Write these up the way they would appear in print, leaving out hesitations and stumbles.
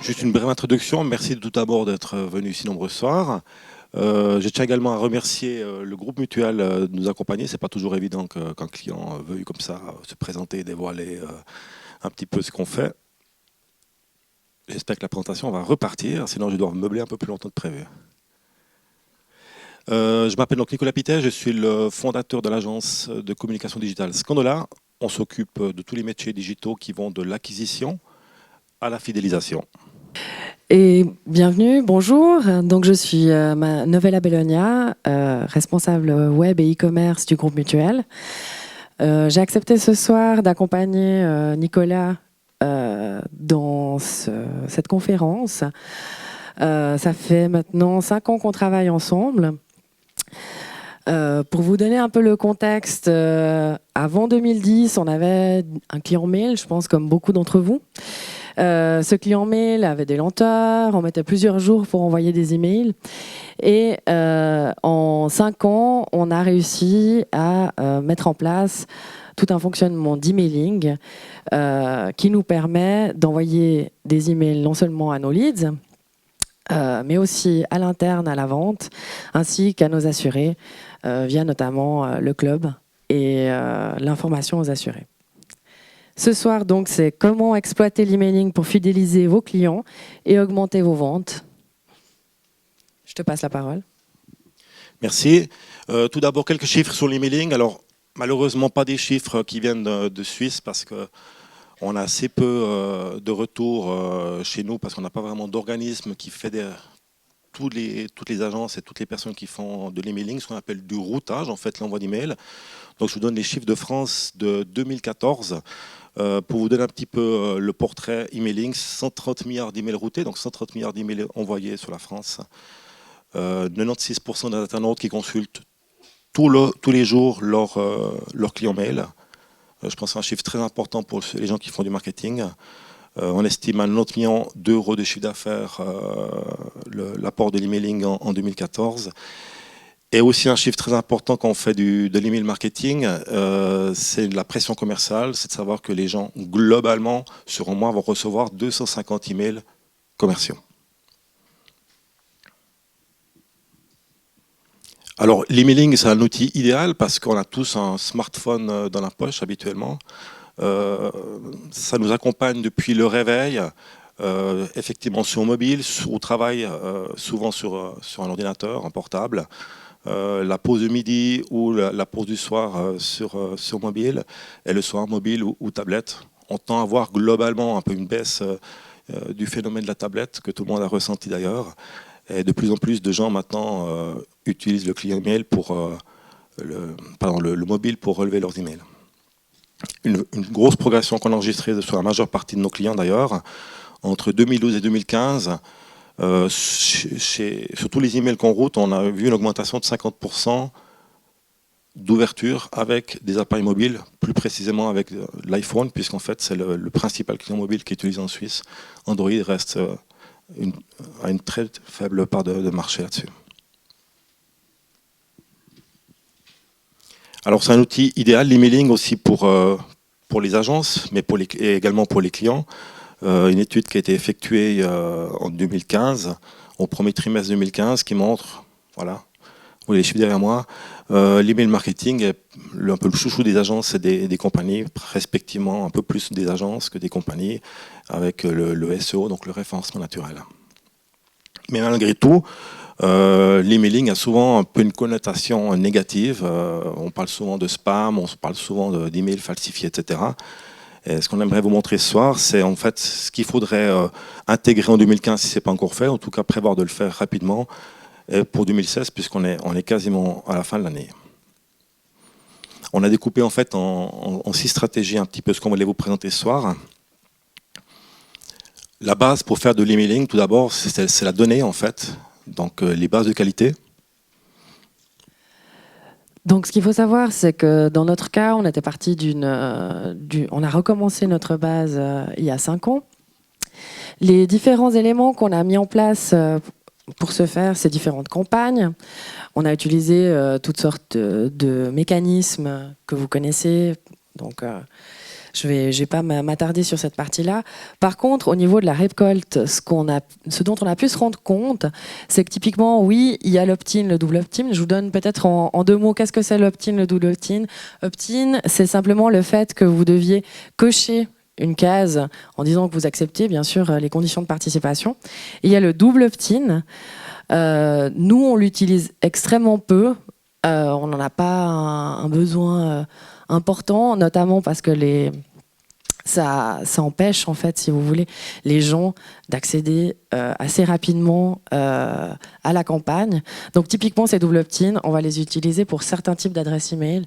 Juste une brève introduction. Merci tout d'abord d'être venu si nombreux ce soir. Je tiens également à remercier le groupe Mutual de nous accompagner. C'est pas toujours évident qu'un client veuille comme ça se présenter et dévoiler un petit peu ce qu'on fait. J'espère que la présentation va repartir, sinon je dois meubler un peu plus longtemps que prévu. Je m'appelle donc Nicolas Pittet, je suis le fondateur de l'agence de communication digitale Scandola. On s'occupe de tous les métiers digitaux qui vont de l'acquisition à la fidélisation. Et bienvenue, bonjour. Donc je suis Novella Bellonia, responsable web et e-commerce du groupe Mutuel. J'ai accepté ce soir d'accompagner Nicolas dans cette conférence. Ça fait maintenant 5 ans qu'on travaille ensemble. Pour vous donner un peu le contexte, avant 2010, on avait un client mail, je pense comme beaucoup d'entre vous. Ce client mail avait des lenteurs, on mettait plusieurs jours pour envoyer des emails. Et en 5 ans, on a réussi à mettre en place tout un fonctionnement d'emailing qui nous permet d'envoyer des emails non seulement à nos leads, mais aussi à l'interne, à la vente, ainsi qu'à nos assurés, via notamment le club et l'information aux assurés. Ce soir, donc, c'est comment exploiter l'emailing pour fidéliser vos clients et augmenter vos ventes. Je te passe la parole. Merci. Tout d'abord, quelques chiffres sur l'emailing. Alors, malheureusement, pas des chiffres qui viennent de Suisse parce qu'on a assez peu de retours chez nous parce qu'on n'a pas vraiment d'organisme qui fédère toutes les agences et toutes les personnes qui font de l'emailing, ce qu'on appelle du routage, en fait, l'envoi d'email. Donc, je vous donne les chiffres de France de 2014. Pour vous donner un petit peu le portrait emailing, 130 milliards d'emails routés, donc 130 milliards d'emails envoyés sur la France. 96% des internautes qui consultent tous les jours leur client mail. Je pense que c'est un chiffre très important pour les gens qui font du marketing. On estime à 90 millions d'euros de chiffre d'affaires l'apport de l'emailing en 2014. Et aussi un chiffre très important quand on fait de l'email marketing, c'est la pression commerciale, c'est de savoir que les gens, globalement, sur un mois, vont recevoir 250 emails commerciaux. Alors, l'emailing, c'est un outil idéal parce qu'on a tous un smartphone dans la poche habituellement. Ça nous accompagne depuis le réveil, effectivement sur mobile, au travail, souvent sur un ordinateur, un portable. La pause de midi ou la pause du soir sur mobile, et le soir mobile ou tablette. On tend à voir globalement un peu une baisse du phénomène de la tablette, que tout le monde a ressenti d'ailleurs. Et de plus en plus de gens maintenant utilisent le client mail le mobile pour relever leurs emails. Une grosse progression qu'on a enregistrée sur la majeure partie de nos clients d'ailleurs. Entre 2012 et 2015, sur tous les emails qu'on route, on a vu une augmentation de 50% d'ouverture avec des appareils mobiles, plus précisément avec l'iPhone, puisqu'en fait c'est le principal client mobile qui est utilisé en Suisse. Android reste à une très faible part de marché là-dessus. Alors c'est un outil idéal, l'emailing aussi pour les agences, mais et également pour les clients. Une étude qui a été effectuée en 2015, au premier trimestre 2015, qui montre, voilà, vous voyez les chiffres derrière moi, l'email marketing est un peu le chouchou des agences et des compagnies, respectivement un peu plus des agences que des compagnies, avec le SEO, donc le référencement naturel. Mais malgré tout, l'emailing a souvent un peu une connotation négative. On parle souvent de spam, on parle souvent d'emails falsifiés, etc. Et ce qu'on aimerait vous montrer ce soir, c'est en fait ce qu'il faudrait intégrer en 2015 si ce n'est pas encore fait, en tout cas prévoir de le faire rapidement pour 2016, puisqu'on est quasiment à la fin de l'année. On a découpé en fait en 6 stratégies un petit peu ce qu'on voulait vous présenter ce soir. La base pour faire de l'emailing, tout d'abord, c'est la donnée en fait, donc les bases de qualité. Donc, ce qu'il faut savoir, c'est que dans notre cas, on était parti on a recommencé notre base il y a 5 ans. Les différents éléments qu'on a mis en place pour ce faire, ces différentes campagnes, on a utilisé toutes sortes de mécanismes que vous connaissez. Donc, Je vais pas m'attarder sur cette partie-là. Par contre, au niveau de la récolte, ce dont on a pu se rendre compte, c'est que typiquement, oui, il y a l'opt-in, le double opt-in. Je vous donne peut-être en 2 mots, qu'est-ce que c'est l'opt-in, le double opt-in? Opt-in, c'est simplement le fait que vous deviez cocher une case en disant que vous acceptez, bien sûr, les conditions de participation. Et il y a le double opt-in. Nous, on l'utilise extrêmement peu. On n'en a pas un besoin important, notamment parce que ça empêche, en fait, si vous voulez, les gens d'accéder assez rapidement à la campagne. Donc, typiquement, ces double opt-in, on va les utiliser pour certains types d'adresses email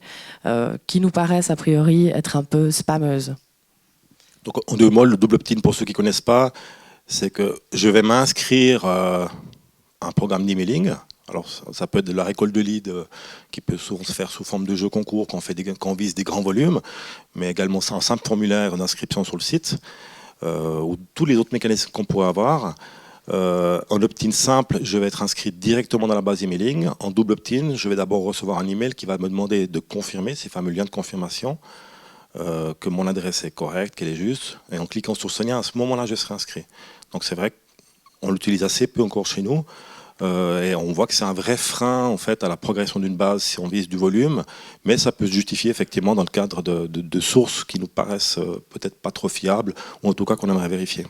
qui nous paraissent, a priori, être un peu spammeuses. Donc, en 2 mots, le double opt-in, pour ceux qui ne connaissent pas, c'est que je vais m'inscrire à un programme d'emailing. Alors, ça peut être de la récolte de leads qui peut souvent se faire sous forme de jeu concours quand on vise des grands volumes, mais également un simple formulaire d'inscription sur le site, ou tous les autres mécanismes qu'on pourrait avoir. En opt-in simple, je vais être inscrit directement dans la base emailing. En double opt-in, je vais d'abord recevoir un email qui va me demander de confirmer, ces fameux liens de confirmation, que mon adresse est correcte, qu'elle est juste. Et en cliquant sur ce lien, à ce moment-là, je serai inscrit. Donc c'est vrai qu'on l'utilise assez peu encore chez nous. Et on voit que c'est un vrai frein en fait, à la progression d'une base si on vise du volume, mais ça peut se justifier effectivement dans le cadre de sources qui nous paraissent peut-être pas trop fiables, ou en tout cas qu'on aimerait vérifier.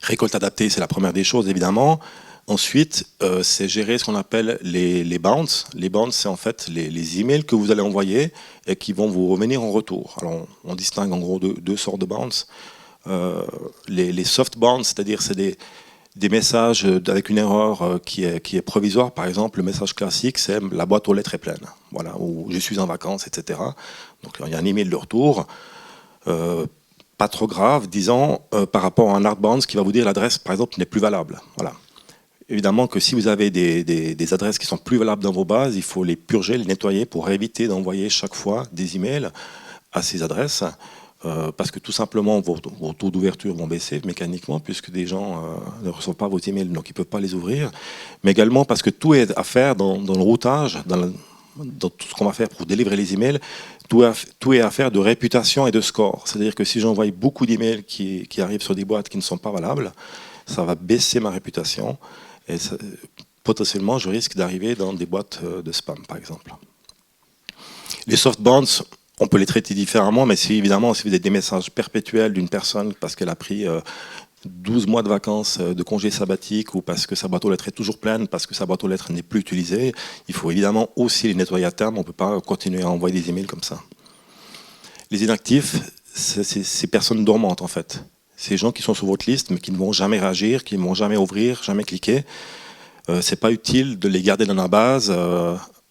Récolte adaptée, c'est la première des choses évidemment. Ensuite, c'est gérer ce qu'on appelle les bounces. Les bounces, c'est en fait les emails que vous allez envoyer et qui vont vous revenir en retour. Alors on distingue en gros deux sortes de bounces. Les soft bounces, c'est-à-dire c'est des messages avec une erreur qui est provisoire. Par exemple, le message classique, c'est la boîte aux lettres est pleine. Voilà, ou je suis en vacances, etc. Donc il y a un email de retour, pas trop grave, disons, par rapport à un hard bounce qui va vous dire l'adresse, par exemple, n'est plus valable. Voilà. Évidemment que si vous avez des adresses qui sont plus valables dans vos bases, il faut les purger, les nettoyer pour éviter d'envoyer chaque fois des emails à ces adresses. Parce que tout simplement vos taux d'ouverture vont baisser mécaniquement puisque des gens ne reçoivent pas vos emails, donc ils ne peuvent pas les ouvrir. Mais également parce que tout est à faire dans le routage, dans tout ce qu'on va faire pour délivrer les emails, tout est à faire de réputation et de score. C'est-à-dire que si j'envoie beaucoup d'emails qui arrivent sur des boîtes qui ne sont pas valables, ça va baisser ma réputation et potentiellement je risque d'arriver dans des boîtes de spam par exemple. Les soft bounce, on peut les traiter différemment, mais évidemment, si vous avez des messages perpétuels d'une personne parce qu'elle a pris 12 mois de vacances de congé sabbatique ou parce que sa boîte aux lettres est toujours pleine, parce que sa boîte aux lettres n'est plus utilisée, il faut évidemment aussi les nettoyer à terme. On ne peut pas continuer à envoyer des emails comme ça. Les inactifs, c'est ces personnes dormantes en fait. Ces gens qui sont sur votre liste mais qui ne vont jamais réagir, qui ne vont jamais ouvrir, jamais cliquer. C'est pas utile de les garder dans la base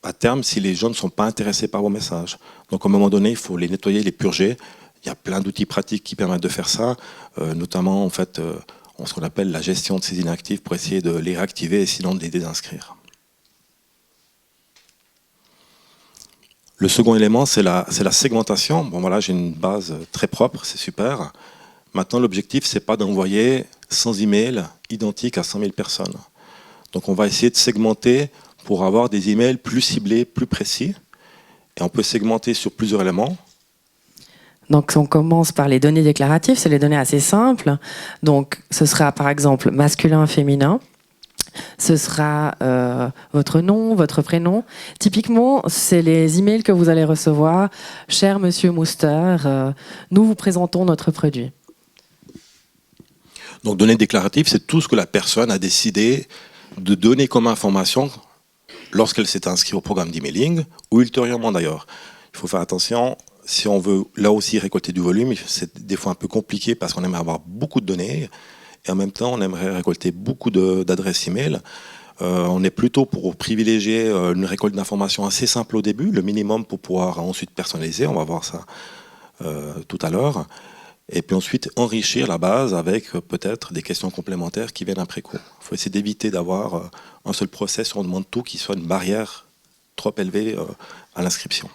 à terme si les gens ne sont pas intéressés par vos messages. Donc à un moment donné, il faut les nettoyer, les purger. Il y a plein d'outils pratiques qui permettent de faire ça, notamment en fait, ce qu'on appelle la gestion de ces inactifs pour essayer de les réactiver et sinon de les désinscrire. Le second élément, c'est la segmentation. Bon voilà, j'ai une base très propre, c'est super. Maintenant, l'objectif, c'est pas d'envoyer 100 emails identiques à 100 000 personnes. Donc on va essayer de segmenter pour avoir des emails plus ciblés, plus précis. Et on peut segmenter sur plusieurs éléments. Donc on commence par les données déclaratives, c'est les données assez simples. Donc ce sera par exemple masculin, féminin. Ce sera votre nom, votre prénom. Typiquement, c'est les emails que vous allez recevoir. Cher Monsieur Mouster, nous vous présentons notre produit. Donc données déclaratives, c'est tout ce que la personne a décidé de donner comme information lorsqu'elle s'est inscrite au programme d'emailing, ou ultérieurement d'ailleurs. Il faut faire attention, si on veut là aussi récolter du volume, c'est des fois un peu compliqué parce qu'on aimerait avoir beaucoup de données, et en même temps on aimerait récolter beaucoup d'adresses email. On est plutôt pour privilégier une récolte d'informations assez simple au début, le minimum pour pouvoir ensuite personnaliser, on va voir ça tout à l'heure. Et puis ensuite enrichir la base avec peut-être des questions complémentaires qui viennent après coup. Il faut essayer d'éviter d'avoir un seul process où on demande tout qui soit une barrière trop élevée à l'inscription.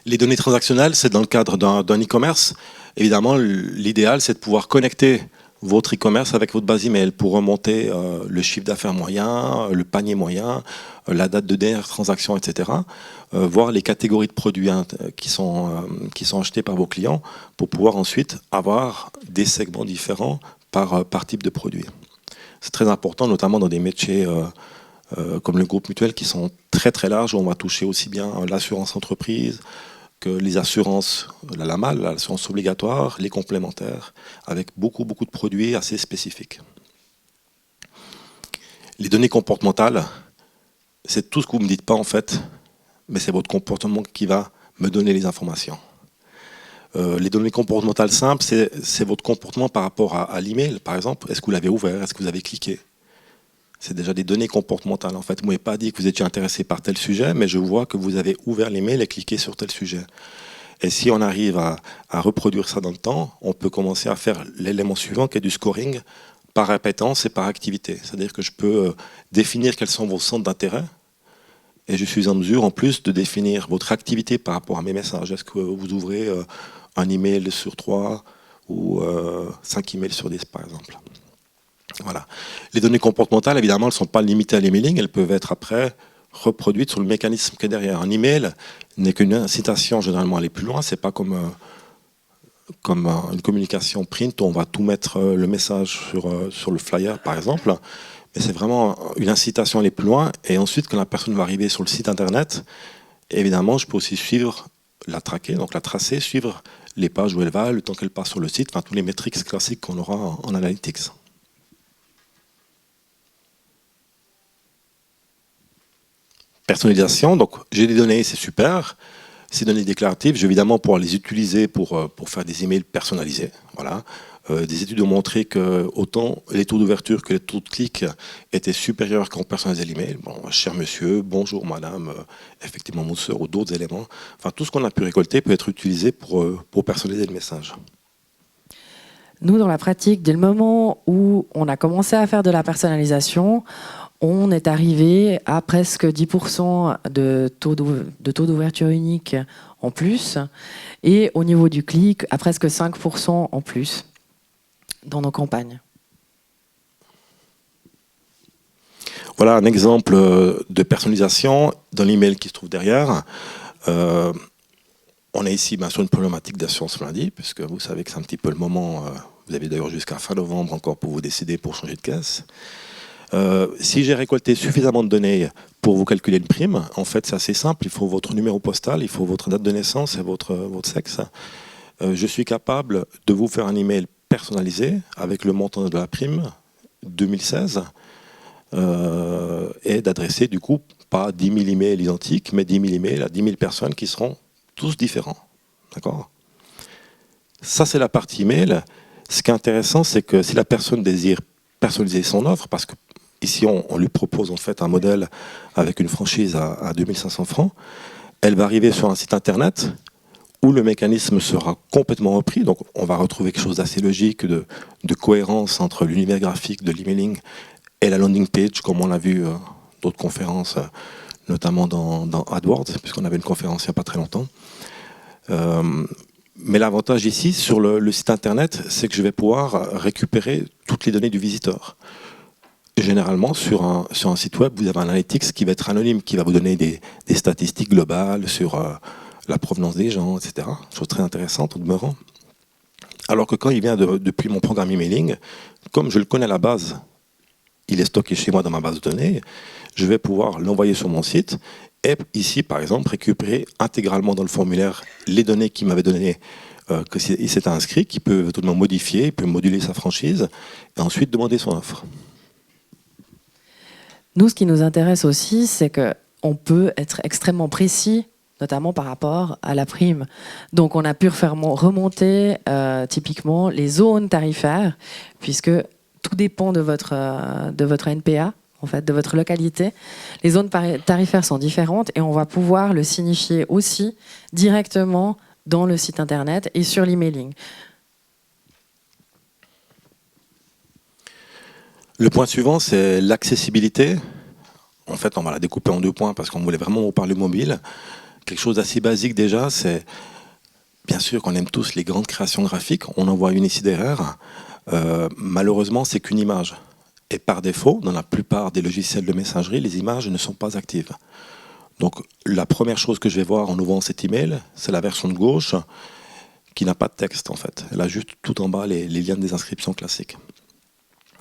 Les données transactionnelles, c'est dans le cadre d'un e-commerce. Évidemment, l'idéal, c'est de pouvoir connecter votre e-commerce avec votre base email pour remonter le chiffre d'affaires moyen, le panier moyen, la date de dernière transaction, etc. Voir les catégories de produits qui sont achetés par vos clients pour pouvoir ensuite avoir des segments différents par type de produit. C'est très important, notamment dans des métiers comme le groupe mutuel qui sont très très larges, où on va toucher aussi bien l'assurance entreprise, que les assurances, la MAL, l'assurance obligatoire, les complémentaires, avec beaucoup de produits assez spécifiques. Les données comportementales, c'est tout ce que vous ne me dites pas en fait, mais c'est votre comportement qui va me donner les informations. Les données comportementales simples, c'est votre comportement par rapport à l'email, par exemple. Est-ce que vous l'avez ouvert? Est-ce que vous avez cliqué? C'est déjà des données comportementales. En fait, vous ne m'avez pas dit que vous étiez intéressé par tel sujet, mais je vois que vous avez ouvert l'email et cliqué sur tel sujet. Et si on arrive à reproduire ça dans le temps, on peut commencer à faire l'élément suivant qui est du scoring par appétence et par activité. C'est-à-dire que je peux définir quels sont vos centres d'intérêt et je suis en mesure en plus de définir votre activité par rapport à mes messages. Est-ce que vous ouvrez un email sur 3 ou 5 emails sur 10 par exemple? Voilà. Les données comportementales, évidemment, elles ne sont pas limitées à l'emailing, elles peuvent être après reproduites sur le mécanisme qui est derrière. Un email n'est qu'une incitation généralement à aller plus loin, c'est pas comme une communication print où on va tout mettre le message sur le flyer par exemple, mais c'est vraiment une incitation à aller plus loin et ensuite quand la personne va arriver sur le site internet, évidemment je peux aussi suivre, la traquer, donc la tracer, suivre les pages où elle va, le temps qu'elle passe sur le site, enfin tous les métriques classiques qu'on aura en analytics. Personnalisation, donc j'ai des données, c'est super. Ces données déclaratives, je vais évidemment pouvoir les utiliser pour faire des emails personnalisés. Voilà. Des études ont montré que autant les taux d'ouverture que les taux de clic étaient supérieurs quand on personnalisait l'email. Bon, cher monsieur, bonjour madame, effectivement mon soeur ou d'autres éléments. Enfin, tout ce qu'on a pu récolter peut être utilisé pour personnaliser le message. Nous, dans la pratique, dès le moment où on a commencé à faire de la personnalisation, on est arrivé à presque 10% de taux d'ouverture unique en plus, et au niveau du clic, à presque 5% en plus dans nos campagnes. Voilà un exemple de personnalisation dans l'email qui se trouve derrière. On est ici sur une problématique d'assurance maladie, puisque vous savez que c'est un petit peu le moment, vous avez d'ailleurs jusqu'à fin novembre encore pour vous décider pour changer de caisse. Si j'ai récolté suffisamment de données pour vous calculer une prime, en fait c'est assez simple, il faut votre numéro postal, il faut votre date de naissance et votre sexe. Je suis capable de vous faire un email personnalisé avec le montant de la prime 2016 et d'adresser du coup pas 10 000 emails identiques, mais 10 000 emails à 10 000 personnes qui seront tous différents. D'accord ? Ça c'est la partie email. Ce qui est intéressant, c'est que si la personne désire personnaliser son offre, parce que ici, on lui propose en fait un modèle avec une franchise à 2500 francs. Elle va arriver sur un site internet où le mécanisme sera complètement repris. Donc, on va retrouver quelque chose d'assez logique, de cohérence entre l'univers graphique de l'emailing et la landing page, comme on l'a vu d'autres conférences, notamment dans AdWords, puisqu'on avait une conférence il n'y a pas très longtemps. Mais l'avantage ici, sur le site internet, c'est que je vais pouvoir récupérer toutes les données du visiteur. Généralement, sur un site web, vous avez un analytics qui va être anonyme, qui va vous donner des statistiques globales sur la provenance des gens, etc. Chose très intéressante, au demeurant. Alors que quand il vient depuis mon programme emailing, comme je le connais à la base, il est stocké chez moi dans ma base de données, je vais pouvoir l'envoyer sur mon site et ici, par exemple, récupérer intégralement dans le formulaire les données qu'il m'avait données, qu'il s'était inscrit, qu'il peut totalement modifier, il peut moduler sa franchise et ensuite demander son offre. Nous, ce qui nous intéresse aussi, c'est qu'on peut être extrêmement précis, notamment par rapport à la prime. Donc, on a pu faire remonter typiquement les zones tarifaires, puisque tout dépend de votre NPA, en fait, de votre localité. Les zones tarifaires sont différentes et on va pouvoir le signifier aussi directement dans le site internet et sur l'emailing. Le point suivant, c'est l'accessibilité. En fait, on va la découper en 2 points parce qu'on voulait vraiment vous parler mobile. Quelque chose d'assez basique déjà, c'est bien sûr qu'on aime tous les grandes créations graphiques. On en voit une ici derrière. Malheureusement, c'est qu'une image. Et par défaut, dans la plupart des logiciels de messagerie, les images ne sont pas actives. Donc la première chose que je vais voir en ouvrant cet email, c'est la version de gauche qui n'a pas de texte en fait. Elle a juste tout en bas les liens des inscriptions classiques.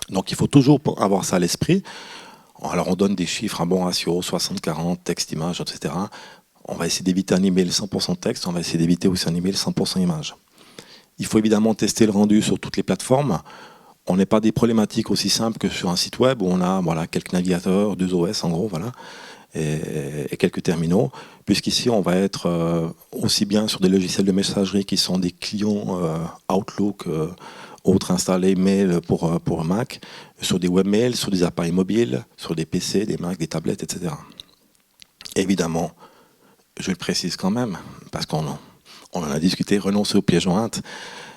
Donc il faut toujours avoir ça à l'esprit. Alors on donne des chiffres à bon ratio, 60-40, texte, image, etc. On va essayer d'éviter un email 100% texte, on va essayer d'éviter aussi un email 100% image. Il faut évidemment tester le rendu sur toutes les plateformes. On n'est pas des problématiques aussi simples que sur un site web où on a quelques navigateurs, 2 OS en gros, voilà, et quelques terminaux, puisqu'ici on va être aussi bien sur des logiciels de messagerie qui sont des clients Outlook, autres installés, mail pour Mac, sur des webmails, sur des appareils mobiles, sur des PC, des Mac, des tablettes, etc. Évidemment, je le précise quand même, parce qu'on en a discuté, renoncer aux pièces jointes.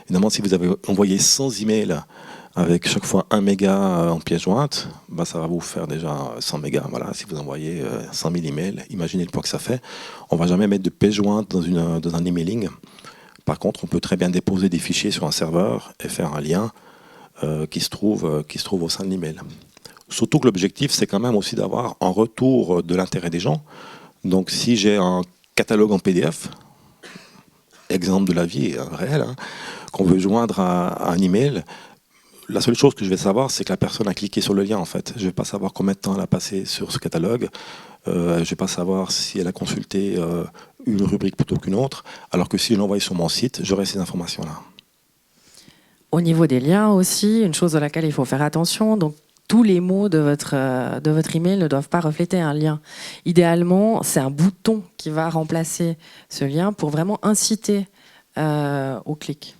Évidemment, si vous avez envoyé 100 emails avec chaque fois 1 méga en pièce jointe, ça va vous faire déjà 100 mégas. Voilà, si vous envoyez 100 000 emails, imaginez le poids que ça fait. On ne va jamais mettre de pièce jointe dans un emailing. Par contre, on peut très bien déposer des fichiers sur un serveur et faire un lien qui se trouve au sein de l'email. Surtout que l'objectif, c'est quand même aussi d'avoir un retour de l'intérêt des gens. Donc si j'ai un catalogue en PDF, exemple de la vie réelle, qu'on veut joindre à un email, la seule chose que je vais savoir, c'est que la personne a cliqué sur le lien en fait. Je ne vais pas savoir combien de temps elle a passé sur ce catalogue. Je ne vais pas savoir si elle a consulté une rubrique plutôt qu'une autre. Alors que si je l'envoie sur mon site, j'aurai ces informations-là. Au niveau des liens aussi, une chose à laquelle il faut faire attention, donc tous les mots de votre email ne doivent pas refléter un lien. Idéalement, c'est un bouton qui va remplacer ce lien pour vraiment inciter au clic.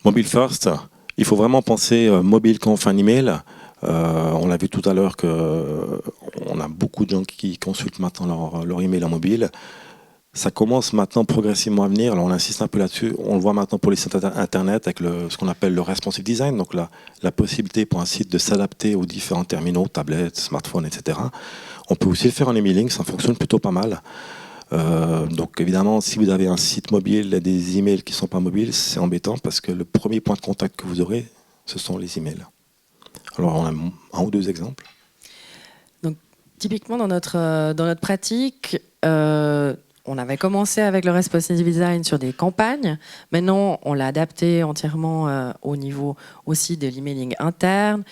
Mobile first, il faut vraiment penser mobile quand on fait un email. On l'a vu tout à l'heure qu'on a beaucoup de gens qui consultent maintenant leur email en mobile. Ça commence maintenant progressivement à venir. Alors on insiste un peu là-dessus. On le voit maintenant pour les sites internet avec ce qu'on appelle le responsive design, donc la possibilité pour un site de s'adapter aux différents terminaux, tablettes, smartphones, etc. On peut aussi le faire en emailing, ça fonctionne plutôt pas mal. Donc évidemment, si vous avez un site mobile et des emails qui ne sont pas mobiles, c'est embêtant parce que le premier point de contact que vous aurez, ce sont les emails. Alors on a un ou deux exemples. Donc typiquement dans notre pratique, on avait commencé avec le responsive design sur des campagnes. Maintenant, on l'a adapté entièrement au niveau aussi de l'emailing interne.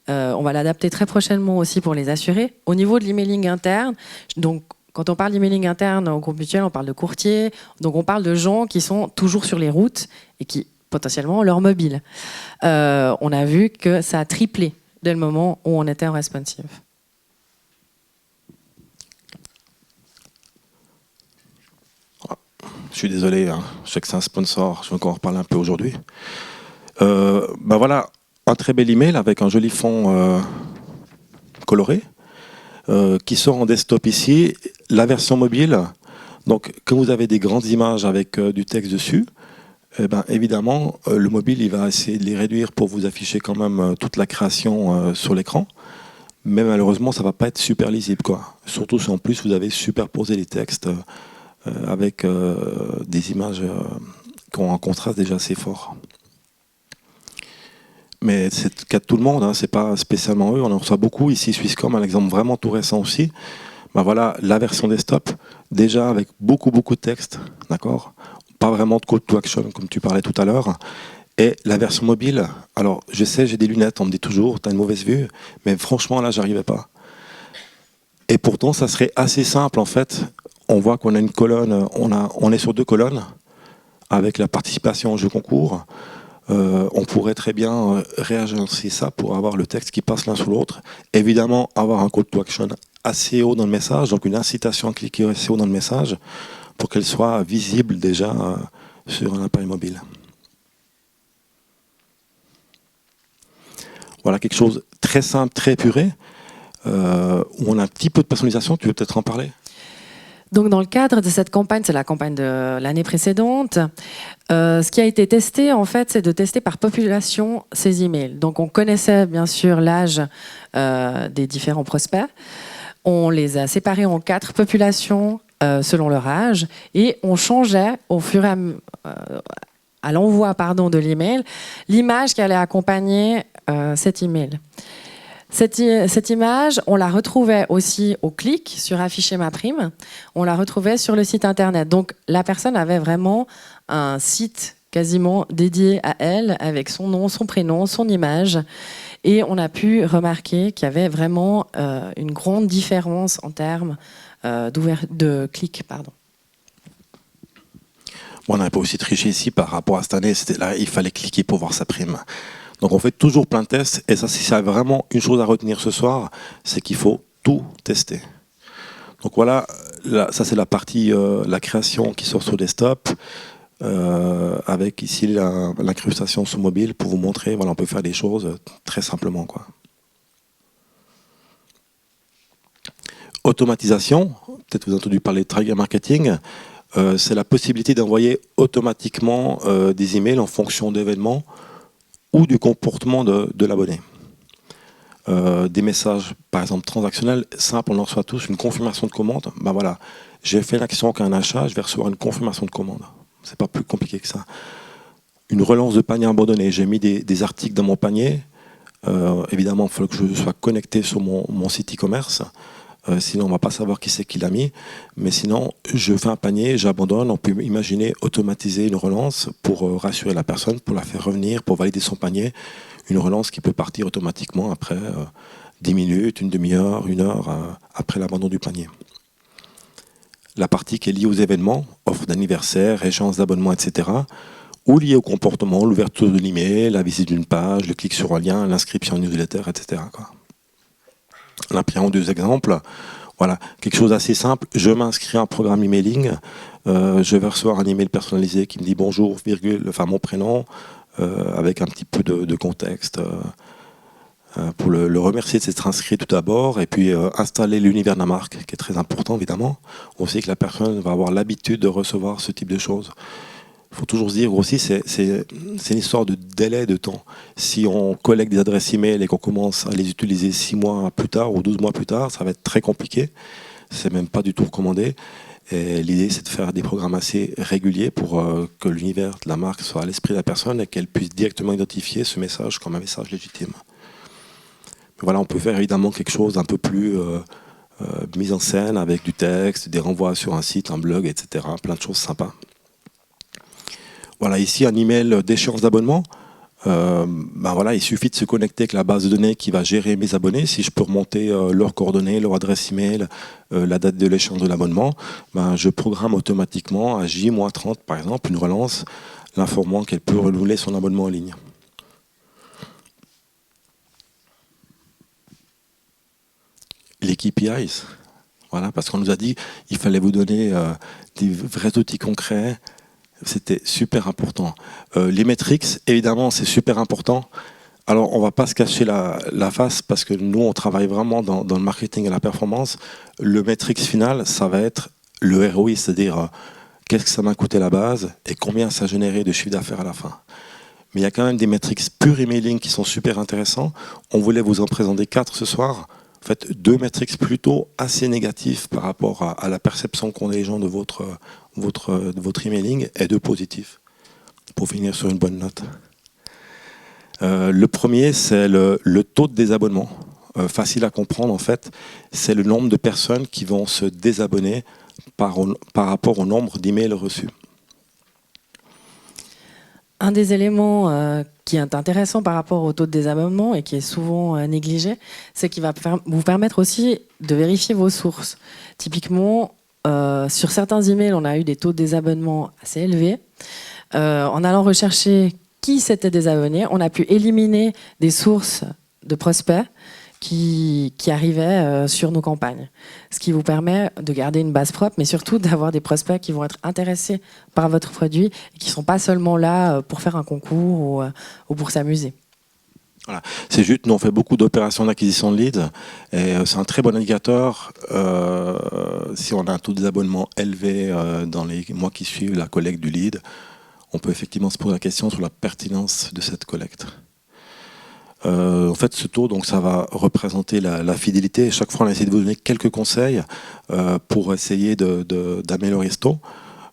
On va l'adapter très prochainement aussi pour les assurés. Au niveau de l'emailing interne, donc quand on parle d'emailing interne au groupe mutuel, on parle de courtiers. Donc on parle de gens qui sont toujours sur les routes et qui potentiellement ont leur mobile. On a vu que ça a triplé dès le moment où on était en responsive. Je suis désolé, je sais que c'est un sponsor, je vais encore en reparler un peu aujourd'hui. Voilà, un très bel email avec un joli fond coloré qui sort en desktop ici. La version mobile, donc quand vous avez des grandes images avec du texte dessus, évidemment, le mobile il va essayer de les réduire pour vous afficher quand même toute la création sur l'écran. Mais malheureusement, ça ne va pas être super lisible, quoi. Surtout si en plus vous avez superposé les textes avec des images qui ont un contraste déjà assez fort. Mais c'est le cas de tout le monde, c'est pas spécialement eux, on en reçoit beaucoup. Ici, Swisscom, un exemple vraiment tout récent aussi. Voilà, la version desktop, déjà avec beaucoup de texte, d'accord. Pas vraiment de call to action, comme tu parlais tout à l'heure. Et la version mobile, alors je sais, j'ai des lunettes, on me dit toujours, t'as une mauvaise vue, mais franchement, là, j'arrivais pas. Et pourtant, ça serait assez simple, en fait. On voit qu'on a une colonne, on est sur 2 colonnes, avec la participation au jeu concours. On pourrait très bien réagencer ça pour avoir le texte qui passe l'un sous l'autre. Évidemment, avoir un call to action assez haut dans le message, donc une incitation à cliquer assez haut dans le message, pour qu'elle soit visible déjà sur un appareil mobile. Voilà quelque chose de très simple, très épuré, où on a un petit peu de personnalisation. Tu veux peut-être en parler ? Donc dans le cadre de cette campagne, c'est la campagne de l'année précédente, ce qui a été testé, en fait, c'est de tester par population ces emails. Donc on connaissait bien sûr l'âge des différents prospects. On les a séparés en 4 populations selon leur âge et on changeait au fur et à l'envoi de l'email, l'image qui allait accompagner cet email. Cette image, on la retrouvait aussi au clic sur afficher ma prime, on la retrouvait sur le site internet. Donc la personne avait vraiment un site quasiment dédié à elle, avec son nom, son prénom, son image. Et on a pu remarquer qu'il y avait vraiment une grande différence en termes de clics. Bon, on n'a pas aussi triché ici par rapport à cette année. C'était là, il fallait cliquer pour voir sa prime. Donc on fait toujours plein de tests. Et ça, si c'est vraiment une chose à retenir ce soir, c'est qu'il faut tout tester. Donc voilà, là, ça c'est la partie, la création qui sort sur desktop. Avec ici l'incrustation sur mobile pour vous montrer, voilà, on peut faire des choses très simplement, quoi. Automatisation, peut-être vous avez entendu parler de target marketing, c'est la possibilité d'envoyer automatiquement des emails en fonction d'événements ou du comportement de l'abonné. Des messages, par exemple, transactionnels, simples, on en reçoit tous, une confirmation de commande. Ben voilà, j'ai fait l'action qu'un achat, je vais recevoir une confirmation de commande. C'est pas plus compliqué que ça. Une relance de panier abandonné. J'ai mis des articles dans mon panier. Évidemment, il faut que je sois connecté sur mon site e-commerce. Sinon, on ne va pas savoir qui c'est qui l'a mis. Mais sinon, je fais un panier, j'abandonne. On peut imaginer automatiser une relance pour rassurer la personne, pour la faire revenir, pour valider son panier. Une relance qui peut partir automatiquement après 10 minutes, une demi-heure, une heure après l'abandon du panier. La partie qui est liée aux événements, offre d'anniversaire, échéance d'abonnement, etc., ou liée au comportement, l'ouverture de l'email, la visite d'une page, le clic sur un lien, l'inscription en newsletter, etc., quoi. Là, prenons deux exemples. Voilà, quelque chose d'assez simple. Je m'inscris à un programme emailing. Je vais recevoir un email personnalisé qui me dit bonjour, virgule, enfin mon prénom, avec un petit peu de contexte. Pour le remercier de s'être inscrit tout d'abord, et puis installer l'univers de la marque, qui est très important évidemment. On sait que la personne va avoir l'habitude de recevoir ce type de choses. Il faut toujours se dire aussi, c'est une histoire de délai de temps. Si on collecte des adresses email et qu'on commence à les utiliser 6 mois plus tard ou 12 mois plus tard, ça va être très compliqué. C'est même pas du tout recommandé. Et l'idée, c'est de faire des programmes assez réguliers pour que l'univers de la marque soit à l'esprit de la personne et qu'elle puisse directement identifier ce message comme un message légitime. Voilà, on peut faire évidemment quelque chose d'un peu plus mise en scène avec du texte, des renvois sur un site, un blog, etc. Plein de choses sympas. Voilà, ici un email d'échéance d'abonnement. Voilà, il suffit de se connecter avec la base de données qui va gérer mes abonnés. Si je peux remonter leurs coordonnées, leur adresse email, la date de l'échéance de l'abonnement, je programme automatiquement à J-30 par exemple une relance, l'informant qu'elle peut renouveler son abonnement en ligne. Les KPIs, voilà, parce qu'on nous a dit qu'il fallait vous donner des vrais outils concrets, c'était super important. Les métriques, évidemment, c'est super important. Alors, on ne va pas se cacher la face, parce que nous, on travaille vraiment dans le marketing et la performance. Le métrique final, ça va être le ROI, c'est-à-dire qu'est-ce que ça m'a coûté la base et combien ça a généré de chiffre d'affaires à la fin. Mais il y a quand même des métriques pure emailing qui sont super intéressants. On voulait vous en présenter 4 ce soir. En fait, 2 métriques plutôt assez négatifs par rapport à la perception qu'ont les gens de votre emailing, et 2 positifs, pour finir sur une bonne note. Le premier, c'est le taux de désabonnement. Facile à comprendre, en fait, c'est le nombre de personnes qui vont se désabonner par rapport au nombre d'emails reçus. Un des éléments qui est intéressant par rapport au taux de désabonnement et qui est souvent négligé, c'est qu'il va vous permettre aussi de vérifier vos sources. Typiquement, sur certains emails, on a eu des taux de désabonnement assez élevés. En allant rechercher qui s'était désabonné, on a pu éliminer des sources de prospects qui arrivaient sur nos campagnes. Ce qui vous permet de garder une base propre, mais surtout d'avoir des prospects qui vont être intéressés par votre produit et qui ne sont pas seulement là pour faire un concours ou pour s'amuser. Voilà. C'est juste, nous on fait beaucoup d'opérations d'acquisition de leads et c'est un très bon indicateur si on a un taux de désabonnement élevé dans les mois qui suivent la collecte du lead. On peut effectivement se poser la question sur la pertinence de cette collecte. En fait, ce taux, donc, ça va représenter la fidélité. Chaque fois, on essaie de vous donner quelques conseils pour essayer d'améliorer ce taux.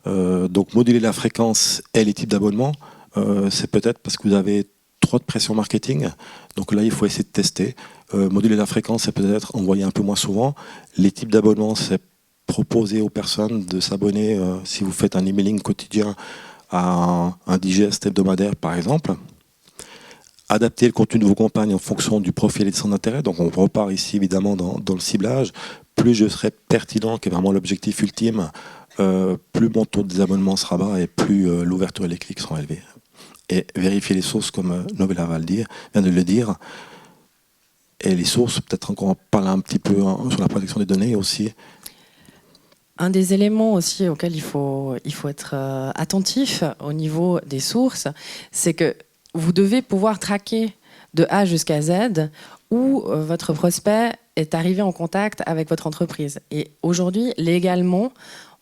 Donc, moduler la fréquence et les types d'abonnements. c'est peut-être parce que vous avez trop de pression marketing. Donc là, il faut essayer de tester. Moduler la fréquence, c'est peut-être envoyer un peu moins souvent. Les types d'abonnements, c'est proposer aux personnes de s'abonner, si vous faites un emailing quotidien, à un digest hebdomadaire, par exemple. Adapter le contenu de vos campagnes en fonction du profil et de son intérêt. Donc on repart ici évidemment dans le ciblage. Plus je serai pertinent, qui est vraiment l'objectif ultime, plus mon taux de désabonnement sera bas et plus l'ouverture et les clics seront élevés. Et vérifier les sources, comme Novella vient de le dire. Et les sources, peut-être encore en parler un petit peu sur la protection des données aussi. Un des éléments aussi auxquels il faut être attentif au niveau des sources, c'est que vous devez pouvoir traquer de A jusqu'à Z où votre prospect est arrivé en contact avec votre entreprise. Et aujourd'hui, légalement,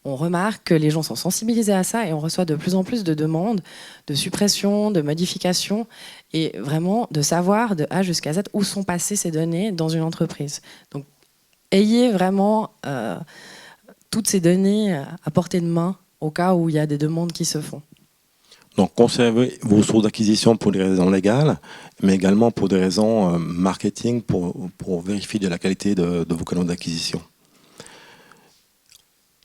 on remarque que les gens sont sensibilisés à ça et on reçoit de plus en plus de demandes de suppression, de modification et vraiment de savoir de A jusqu'à Z où sont passées ces données dans une entreprise. Donc, ayez vraiment toutes ces données à portée de main au cas où il y a des demandes qui se font. Donc conservez vos sources d'acquisition pour des raisons légales, mais également pour des raisons marketing, pour vérifier de la qualité de vos canaux d'acquisition.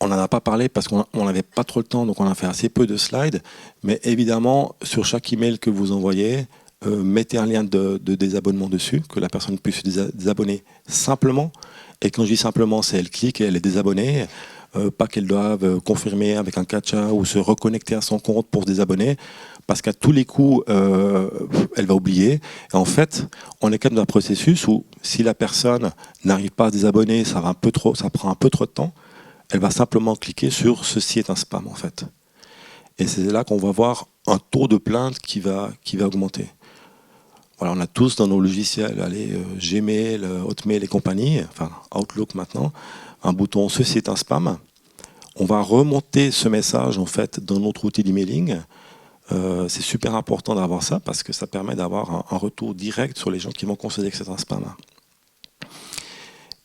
On n'en a pas parlé parce qu'on n'avait pas trop le temps, donc on a fait assez peu de slides, mais évidemment, sur chaque email que vous envoyez, mettez un lien de désabonnement dessus, que la personne puisse se désabonner simplement. Et quand je dis simplement, c'est elle clique et elle est désabonnée. Pas qu'elle doive confirmer avec un CAPTCHA ou se reconnecter à son compte pour se désabonner, parce qu'à tous les coups, elle va oublier. Et en fait, on est quand même dans un processus où si la personne n'arrive pas à se désabonner, ça prend un peu trop de temps, elle va simplement cliquer sur « ceci est un spam » en fait. Et c'est là qu'on va voir un taux de plainte qui va augmenter. Voilà, on a tous dans nos logiciels, Gmail, Hotmail et compagnie, enfin Outlook maintenant, un bouton « Ceci est un spam ». On va remonter ce message en fait dans notre outil d'emailing. C'est super important d'avoir ça parce que ça permet d'avoir un retour direct sur les gens qui vont considérer que c'est un spam.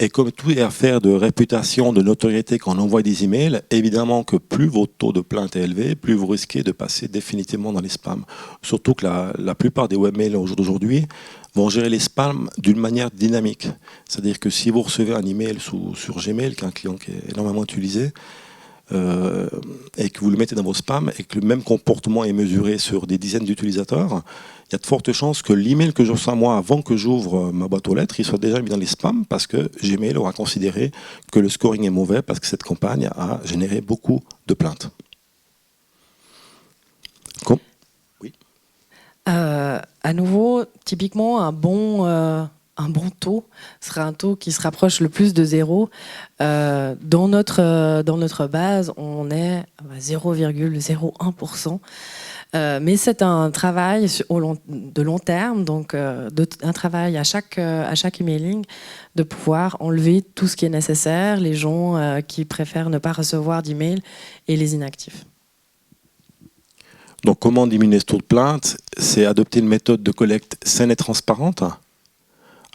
Et comme tout est affaire de réputation, de notoriété quand on envoie des emails, évidemment que plus votre taux de plainte est élevé, plus vous risquez de passer définitivement dans les spams. Surtout que la plupart des webmails d'aujourd'hui vont gérer les spams d'une manière dynamique. C'est-à-dire que si vous recevez un email sur Gmail, qui est un client qui est énormément utilisé, et que vous le mettez dans vos spams et que le même comportement est mesuré sur des dizaines d'utilisateurs, il y a de fortes chances que l'email que je reçois moi avant que j'ouvre ma boîte aux lettres, il soit déjà mis dans les spams parce que Gmail aura considéré que le scoring est mauvais parce que cette campagne a généré beaucoup de plaintes. Oui. À nouveau, typiquement, un bon taux sera un taux qui se rapproche le plus de zéro. Dans notre base, on est à 0,01%. Mais c'est un travail de long terme, donc un travail à chaque emailing, de pouvoir enlever tout ce qui est nécessaire, les gens qui préfèrent ne pas recevoir d'email et les inactifs. Donc comment diminuer ce taux de plainte? C'est adopter une méthode de collecte saine et transparente.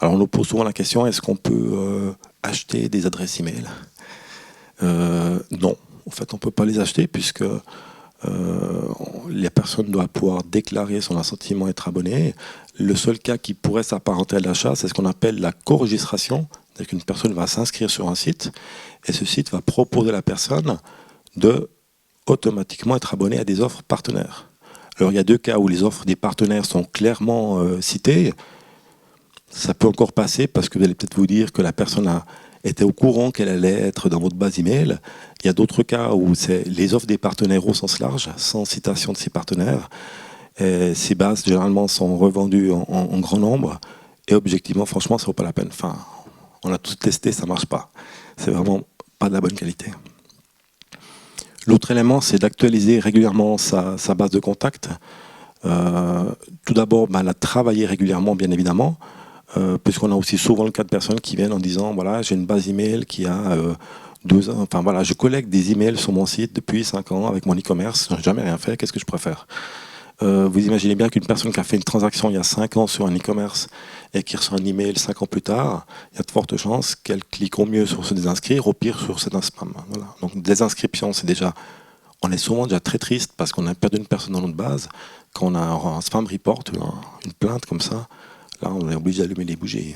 Alors on nous pose souvent la question, est-ce qu'on peut acheter des adresses email? Non, en fait on ne peut pas les acheter puisque les personnes doivent pouvoir déclarer son assentiment à être abonné. Le seul cas qui pourrait s'apparenter à l'achat, c'est ce qu'on appelle la co-registration. C'est-à-dire qu'une personne va s'inscrire sur un site et ce site va proposer à la personne de automatiquement être abonné à des offres partenaires. Alors il y a deux cas où les offres des partenaires sont clairement citées. Ça peut encore passer parce que vous allez peut-être vous dire que la personne était au courant qu'elle allait être dans votre base email. Il y a d'autres cas où c'est les offres des partenaires au sens large, sans citation de ces partenaires. Et ces bases, généralement, sont revendues en grand nombre. Et objectivement, franchement, ça ne vaut pas la peine. Enfin, on a tous testé, ça ne marche pas. C'est vraiment pas de la bonne qualité. L'autre élément, c'est d'actualiser régulièrement sa base de contact. Tout d'abord, la travailler régulièrement, bien évidemment. Puisqu'on a aussi souvent le cas de personnes qui viennent en disant voilà, j'ai une base email qui a 2 ans, enfin voilà, je collecte des emails sur mon site depuis 5 ans avec mon e-commerce, je n'ai jamais rien fait, qu'est-ce que je préfère? Vous imaginez bien qu'une personne qui a fait une transaction il y a 5 ans sur un e-commerce et qui reçoit un email 5 ans plus tard, il y a de fortes chances qu'elle clique au mieux sur se désinscrire, au pire sur c'est un spam. Voilà. Donc désinscription, c'est déjà, on est souvent déjà très triste parce qu'on a perdu une personne dans notre base. quand on a un spam report, une plainte comme ça, là on est obligé d'allumer les bougies.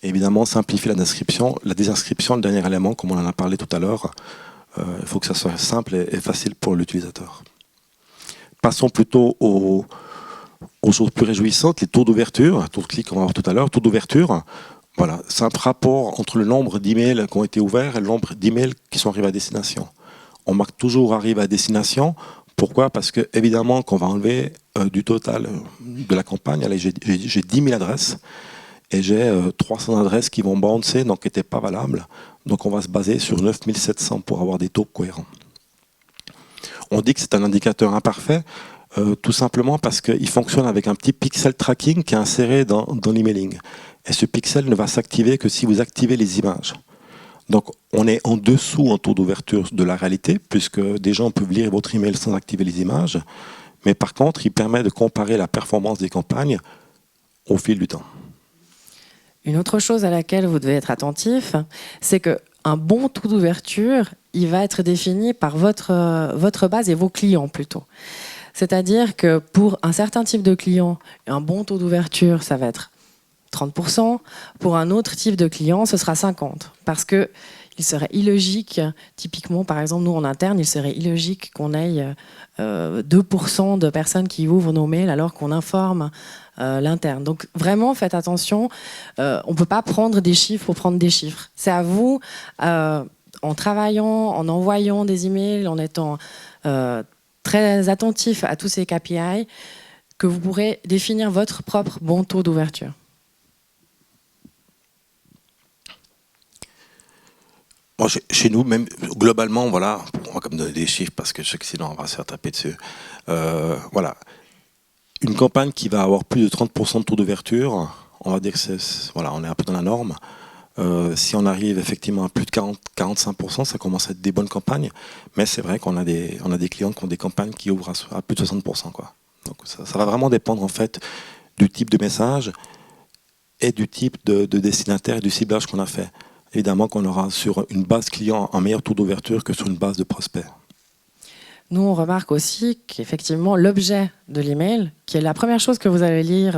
Et évidemment, simplifier la description. La désinscription, le dernier élément, comme on en a parlé tout à l'heure, il faut que ça soit simple et facile pour l'utilisateur. Passons plutôt aux choses plus réjouissantes, les taux d'ouverture, taux de clic qu'on va voir tout à l'heure, taux d'ouverture. Voilà, c'est un rapport entre le nombre d'emails qui ont été ouverts et le nombre d'emails qui sont arrivés à destination. On marque toujours arrive à destination. Pourquoi? Parce que évidemment qu'on va enlever du total de la campagne. Allez, j'ai 10 000 adresses et j'ai 300 adresses qui vont bouncer, donc qui n'étaient pas valables. Donc on va se baser sur 9 700 pour avoir des taux cohérents. On dit que c'est un indicateur imparfait, tout simplement parce qu'il fonctionne avec un petit pixel tracking qui est inséré dans l'emailing. Et ce pixel ne va s'activer que si vous activez les images. Donc on est en dessous en taux d'ouverture de la réalité, puisque des gens peuvent lire votre email sans activer les images. Mais par contre, il permet de comparer la performance des campagnes au fil du temps. Une autre chose à laquelle vous devez être attentif, c'est qu'un bon taux d'ouverture, il va être défini par votre base et vos clients plutôt. C'est-à-dire que pour un certain type de client, un bon taux d'ouverture, ça va être 30%. Pour un autre type de client, ce sera 50%. Parce que il serait illogique, typiquement, par exemple, nous en interne, il serait illogique qu'on ait 2% de personnes qui ouvrent nos mails alors qu'on informe l'interne. Donc vraiment, faites attention. On ne peut pas prendre des chiffres pour prendre des chiffres. C'est à vous, en travaillant, en envoyant des emails, en étant très attentif à tous ces KPI, que vous pourrez définir votre propre bon taux d'ouverture. Bon, chez nous, même globalement, voilà, on va comme donner des chiffres parce que je sais que sinon on va se faire taper dessus. Voilà. Une campagne qui va avoir plus de 30% de taux d'ouverture, on va dire que voilà, on est un peu dans la norme. Si on arrive effectivement à plus de 45%, ça commence à être des bonnes campagnes. Mais c'est vrai qu'on a des clients qui ont des campagnes qui ouvrent à plus de 60%, quoi. Donc ça va vraiment dépendre en fait du type de message et du type de destinataire et du ciblage qu'on a fait. Évidemment qu'on aura sur une base client un meilleur taux d'ouverture que sur une base de prospect. Nous, on remarque aussi qu'effectivement, l'objet de l'email, qui est la première chose que vous allez lire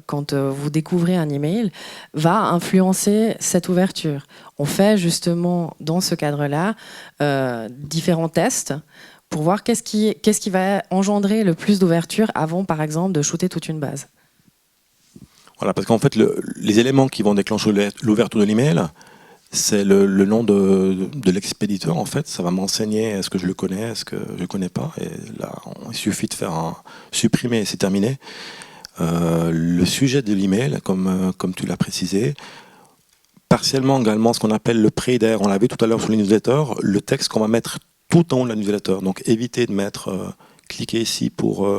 quand vous découvrez un email, va influencer cette ouverture. On fait justement, dans ce cadre-là, différents tests pour voir qu'est-ce qui va engendrer le plus d'ouverture avant, par exemple, de shooter toute une base. Voilà, parce qu'en fait, les éléments qui vont déclencher l'ouverture de l'email, c'est le nom de l'expéditeur, en fait. Ça va m'enseigner est-ce que je le connais, est-ce que je ne le connais pas. Et là, il suffit de faire un supprimer et c'est terminé. Le sujet de l'email, comme tu l'as précisé, partiellement également ce qu'on appelle le pre-header. On l'a vu tout à l'heure sur les newsletters, le texte qu'on va mettre tout en haut de la newsletter. Donc évitez de mettre cliquez ici pour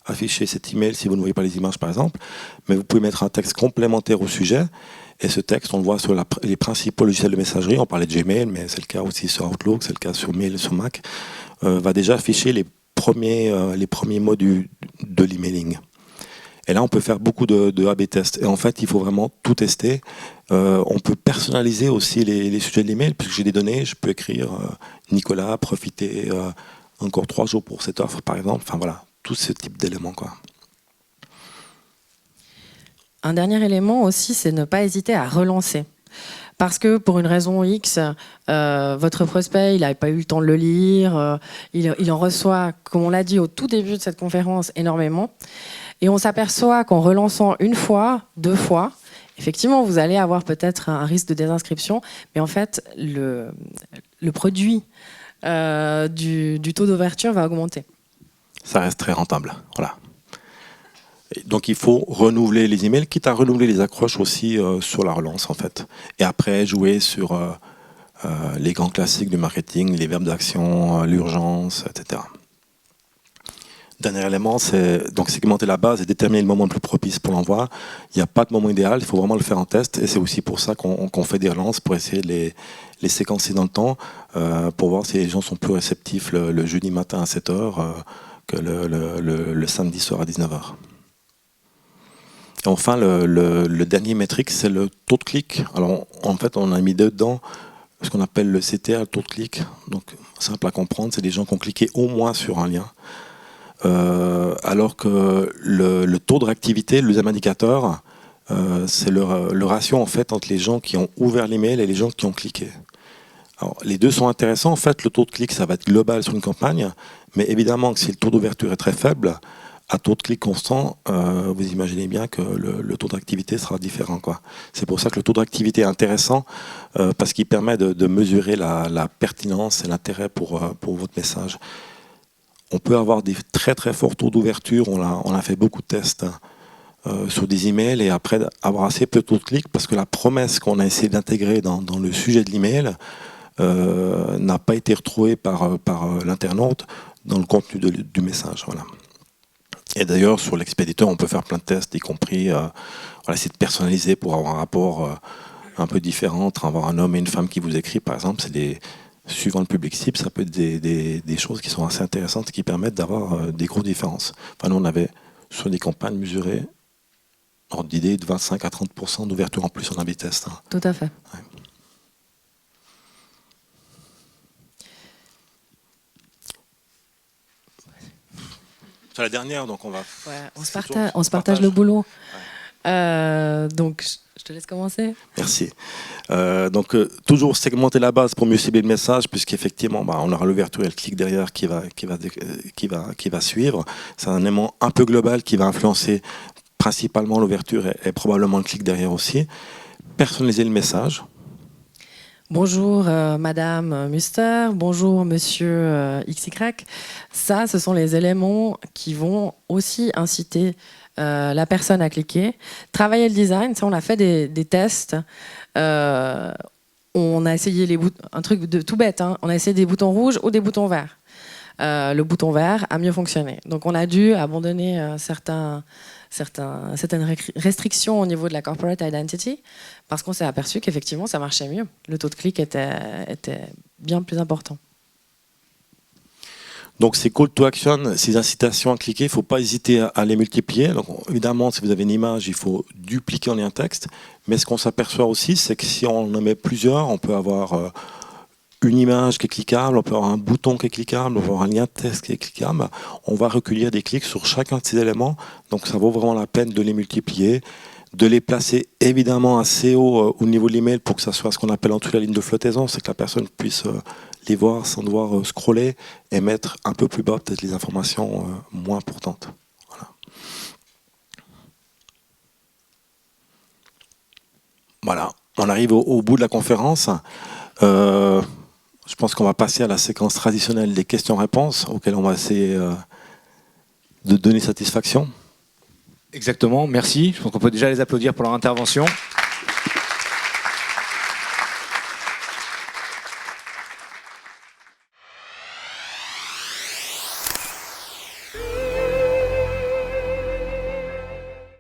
afficher cet email si vous ne voyez pas les images par exemple, mais vous pouvez mettre un texte complémentaire au sujet et ce texte on le voit sur les principaux logiciels de messagerie, on parlait de Gmail mais c'est le cas aussi sur Outlook, c'est le cas sur Mail, sur Mac, va déjà afficher les premiers mots de l'emailing. Et là on peut faire beaucoup de A/B tests et en fait il faut vraiment tout tester. On peut personnaliser aussi les sujets de l'email puisque j'ai des données, je peux écrire Nicolas, profitez encore 3 jours pour cette offre, par exemple. Enfin voilà, tout ce type d'éléments, quoi. Un dernier élément aussi, c'est ne pas hésiter à relancer. Parce que pour une raison X, votre prospect, il n'avait pas eu le temps de le lire, il en reçoit, comme on l'a dit au tout début de cette conférence, énormément. Et on s'aperçoit qu'en relançant une fois, 2 fois, effectivement, vous allez avoir peut-être un risque de désinscription, mais en fait, le produit du taux d'ouverture va augmenter. Ça reste très rentable, voilà. Et donc il faut renouveler les emails, quitte à renouveler les accroches aussi sur la relance en fait. Et après jouer sur les grands classiques du marketing, les verbes d'action, l'urgence, etc. Dernier élément, c'est donc segmenter la base et déterminer le moment le plus propice pour l'envoi. Il n'y a pas de moment idéal, il faut vraiment le faire en test. Et c'est aussi pour ça qu'on fait des relances, pour essayer de les séquencer dans le temps, pour voir si les gens sont plus réceptifs le jeudi matin à 7h que le samedi soir à 19h. Et enfin, le dernier métrique, c'est le taux de clic. Alors en fait, on a mis dedans ce qu'on appelle le CTA, le taux de clic. Donc simple à comprendre, c'est des gens qui ont cliqué au moins sur un lien. alors que le taux de réactivité, le deuxième indicateur, c'est le ratio en fait entre les gens qui ont ouvert l'email et les gens qui ont cliqué. Alors, les deux sont intéressants. En fait, le taux de clic, ça va être global sur une campagne, mais évidemment que si le taux d'ouverture est très faible, à taux de clic constant, vous imaginez bien que le taux d'activité sera différent, quoi. C'est pour ça que le taux d'activité est intéressant, parce qu'il permet de mesurer la pertinence et l'intérêt pour votre message. On peut avoir des très très forts taux d'ouverture, on a fait beaucoup de tests sur des emails, et après avoir assez peu de taux de clic, parce que la promesse qu'on a essayé d'intégrer dans le sujet de l'email n'a pas été retrouvée par l'internaute dans le contenu du message. Voilà. Et d'ailleurs, sur l'expéditeur, on peut faire plein de tests, y compris essayer de personnaliser pour avoir un rapport un peu différent entre avoir un homme et une femme qui vous écrit, par exemple. Suivant le public cible, ça peut être des choses qui sont assez intéressantes, qui permettent d'avoir des grosses différences. Enfin, nous, on avait, sur des campagnes, mesuré, ordre d'idée, de 25 à 30% d'ouverture en plus en A/B test. Hein. Tout à fait. Ouais. C'est la dernière, donc on va... Ouais, on se partage le boulot. Ouais. Donc, je te laisse commencer. Merci. Toujours segmenter la base pour mieux cibler le message, puisqu'effectivement, on aura l'ouverture et le clic derrière qui va suivre. C'est un élément un peu global qui va influencer principalement l'ouverture et probablement le clic derrière aussi. Personnaliser le message. Bonjour Madame Muster, bonjour Monsieur XY. Ça, ce sont les éléments qui vont aussi inciter la personne à cliquer. Travailler le design, ça on a fait des tests. On a essayé un truc tout bête, hein. On a essayé des boutons rouges ou des boutons verts. Le bouton vert a mieux fonctionné. Donc on a dû abandonner certaines restrictions au niveau de la corporate identity parce qu'on s'est aperçu qu'effectivement ça marchait mieux. Le taux de clic était bien plus important. Donc ces call to action, ces incitations à cliquer, il ne faut pas hésiter à les multiplier. Donc, évidemment, si vous avez une image, il faut dupliquer en lien texte. Mais ce qu'on s'aperçoit aussi, c'est que si on en met plusieurs, on peut avoir une image qui est cliquable, on peut avoir un bouton qui est cliquable, on peut avoir un lien texte qui est cliquable. On va recueillir des clics sur chacun de ces éléments. Donc ça vaut vraiment la peine de les multiplier, de les placer évidemment assez haut au niveau de l'email pour que ça soit ce qu'on appelle en dessous de la ligne de flottaison, c'est que la personne puisse les voir sans devoir scroller et mettre un peu plus bas peut-être les informations moins importantes. Voilà, on arrive au bout de la conférence. Je pense qu'on va passer à la séquence traditionnelle des questions-réponses auxquelles on va essayer de donner satisfaction. Exactement, merci. Je pense qu'on peut déjà les applaudir pour leur intervention.